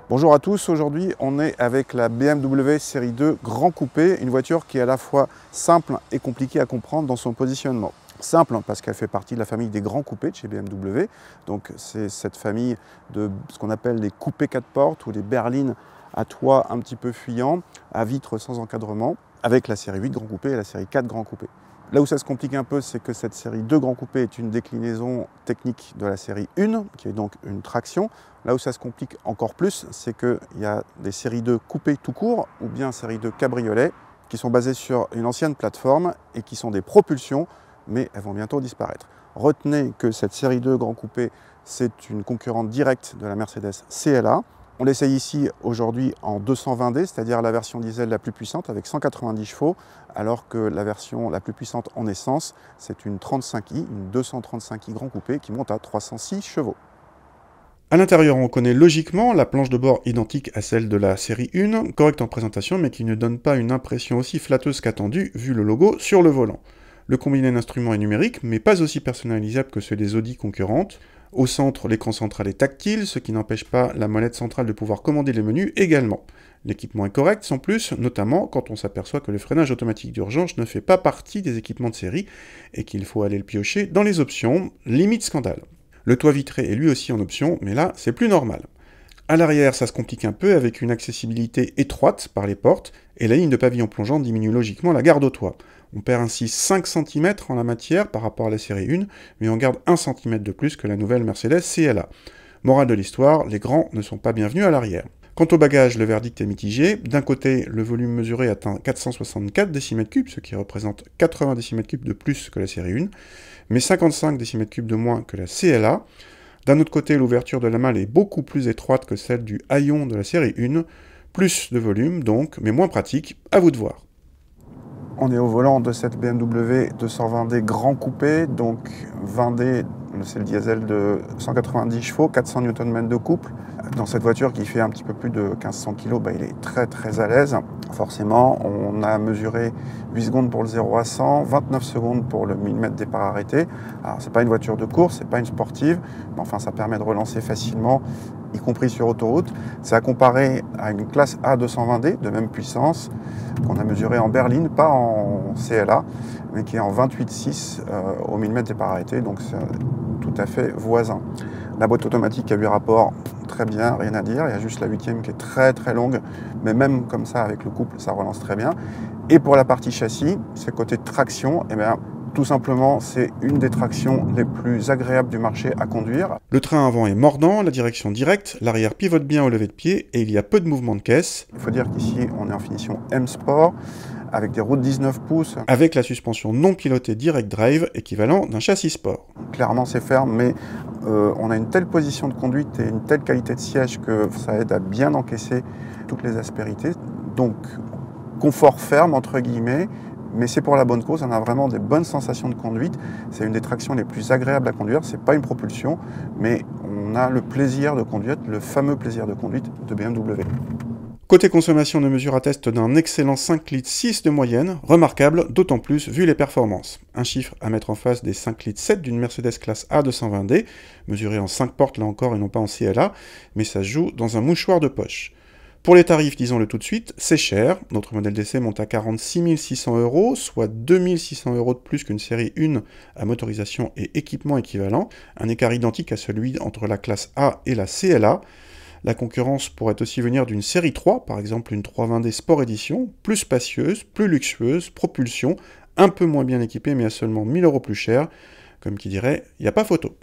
Bonjour à tous, aujourd'hui on est avec la BMW série 2 Grand Coupé, une voiture qui est à la fois simple et compliquée à comprendre dans son positionnement. Simple parce qu'elle fait partie de la famille des grands coupés de chez BMW, donc c'est cette famille de ce qu'on appelle les coupés 4 portes ou les berlines à toit un petit peu fuyant, à vitres sans encadrement, avec la série 8 Grand Coupé et la série 4 Grand Coupé. Là où ça se complique un peu, c'est que cette série 2 Grand Coupé est une déclinaison technique de la série 1, qui est donc une traction. Là où ça se complique encore plus, c'est qu'il y a des séries 2 coupées tout court, ou bien série 2 cabriolet, qui sont basées sur une ancienne plateforme et qui sont des propulsions, mais elles vont bientôt disparaître. Retenez que cette série 2 Grand Coupé, c'est une concurrente directe de la Mercedes CLA. On l'essaye ici aujourd'hui en 220D, c'est-à-dire la version diesel la plus puissante avec 190 chevaux, alors que la version la plus puissante en essence, c'est une 35i, une 235i Grand Coupé qui monte à 306 chevaux. À l'intérieur, on reconnaît logiquement la planche de bord identique à celle de la série 1, correcte en présentation, mais qui ne donne pas une impression aussi flatteuse qu'attendue, vu le logo sur le volant. Le combiné d'instruments est numérique, mais pas aussi personnalisable que ceux des Audi concurrentes. Au centre, l'écran central est tactile, ce qui n'empêche pas la molette centrale de pouvoir commander les menus également. L'équipement est correct sans plus, notamment quand on s'aperçoit que le freinage automatique d'urgence ne fait pas partie des équipements de série et qu'il faut aller le piocher dans les options, limite scandale. Le toit vitré est lui aussi en option, mais là, c'est plus normal. À l'arrière, ça se complique un peu avec une accessibilité étroite par les portes, et la ligne de pavillon plongeant diminue logiquement la garde au toit. On perd ainsi 5 cm en la matière par rapport à la série 1, mais on garde 1 cm de plus que la nouvelle Mercedes CLA. Morale de l'histoire, les grands ne sont pas bienvenus à l'arrière. Quant au bagage, le verdict est mitigé. D'un côté, le volume mesuré atteint 464 décimètres-cubes, ce qui représente 80 décimètres-cubes de plus que la série 1, mais 55 décimètres-cubes de moins que la CLA. D'un autre côté, l'ouverture de la malle est beaucoup plus étroite que celle du haillon de la série 1, plus de volume donc, mais moins pratique, à vous de voir. On est au volant de cette BMW 220D Grand Coupé, donc 20D, c'est le diesel de 190 chevaux, 400 Nm de couple. Dans cette voiture qui fait un petit peu plus de 1500 kg, il est très à l'aise. Forcément, on a mesuré 8 secondes pour le 0 à 100, 29 secondes pour le 1000 mètres départ arrêté. Alors c'est pas une voiture de course, c'est pas une sportive, mais enfin ça permet de relancer facilement, y compris sur autoroute. C'est à comparer à une classe A 220D de même puissance qu'on a mesuré en berline, pas en CLA, mais qui est en 28,6 au 1000 mètres départ arrêté, donc c'est tout à fait voisin. La boîte automatique à 8 rapports, très bien, rien à dire. Il y a juste la 8e qui est très longue, mais même comme ça, avec le couple, ça relance très bien. Et pour la partie châssis, c'est côté traction, et bien tout simplement, c'est une des tractions les plus agréables du marché à conduire. Le train avant est mordant, la direction directe, l'arrière pivote bien au lever de pied et il y a peu de mouvement de caisse. Il faut dire qu'ici, on est en finition M Sport, avec des roues de 19 pouces. Avec la suspension non pilotée Direct Drive, équivalent d'un châssis sport. Clairement, c'est ferme, mais on a une telle position de conduite et une telle qualité de siège que ça aide à bien encaisser toutes les aspérités. Donc, confort ferme, entre guillemets, mais c'est pour la bonne cause, on a vraiment des bonnes sensations de conduite. C'est une des tractions les plus agréables à conduire, c'est pas une propulsion, mais on a le plaisir de conduire, le fameux plaisir de conduite de BMW. Côté consommation, nos mesures attestent d'un excellent 5 litres 6 de moyenne, remarquable d'autant plus vu les performances. Un chiffre à mettre en face des 5 litres 7 d'une Mercedes classe A 220D, mesurée en 5 portes là encore et non pas en CLA, mais ça se joue dans un mouchoir de poche. Pour les tarifs, disons-le tout de suite, c'est cher. Notre modèle d'essai monte à 46 600 €, soit 2 600 € de plus qu'une série 1 à motorisation et équipement équivalent, un écart identique à celui entre la classe A et la CLA. La concurrence pourrait aussi venir d'une série 3, par exemple une 320D Sport Edition, plus spacieuse, plus luxueuse, propulsion, un peu moins bien équipée mais à seulement 1 000 € plus cher. Comme qui dirait, il n'y a pas photo.